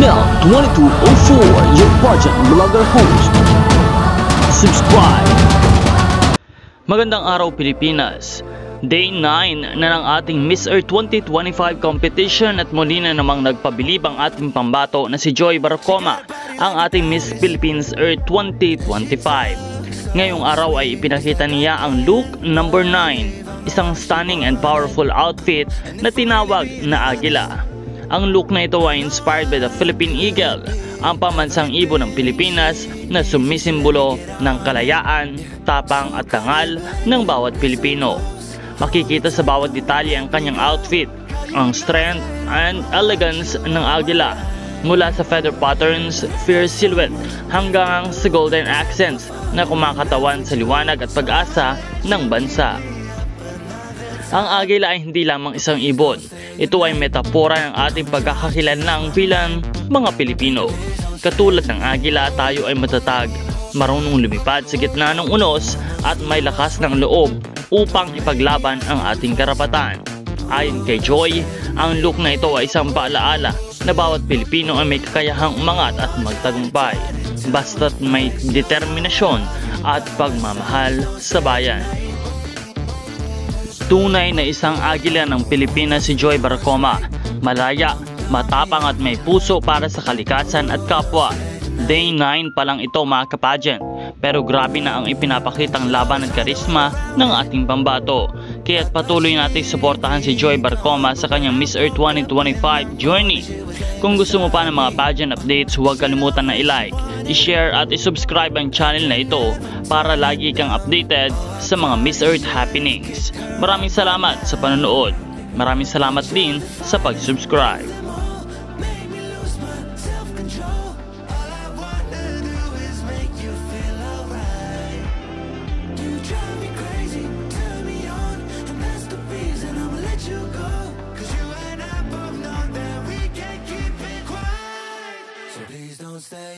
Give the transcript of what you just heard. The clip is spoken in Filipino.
Mel 2204, your pageant vlogger host. Subscribe. Magandang araw Pilipinas. Day 9 na ng ating Miss Earth 2025 competition at muli na namang nagpabilib ang ating pambato na si Joy Barcoma, ang ating Miss Philippines Earth 2025. Ngayong araw ay ipinakita niya ang look number 9, isang stunning and powerful outfit na tinawag na Agila. Ang look na ito ay inspired by the Philippine Eagle, ang pambansang ibon ng Pilipinas na sumisimbolo ng kalayaan, tapang at dangal ng bawat Pilipino. Makikita sa bawat detalye ang kanyang outfit, ang strength and elegance ng Agila, mula sa feather patterns, fierce silhouette hanggang sa golden accents na kumakatawan sa liwanag at pag-asa ng bansa. Ang Agila ay hindi lamang isang ibon. Ito ay metapora ng ating pagkakakilanlang bilang mga Pilipino. Katulad ng Agila, tayo ay matatag, marunong lumipad sa gitna ng unos at may lakas ng loob upang ipaglaban ang ating karapatan. Ayon kay Joy, ang look na ito ay isang paalaala na bawat Pilipino ay may kakayahang umangat at magtagumpay, basta't may determinasyon at pagmamahal sa bayan. Tunay na isang Agila ng Pilipinas si Joy Barcoma, malaya, matapang at may puso para sa kalikasan at kapwa. Day 9 pa lang ito mga kapageant, pero grabe na ang ipinapakitang laban at karisma ng ating pambato. Kaya't patuloy natin suportahan si Joy Barcoma sa kanyang Miss Earth 2025 journey. Kung gusto mo pa ng mga pageant updates, huwag kalimutan na i-like, i-share at i-subscribe ang channel na ito para lagi kang updated sa mga Miss Earth happenings. Maraming salamat sa panonood. Maraming salamat din sa pag-subscribe.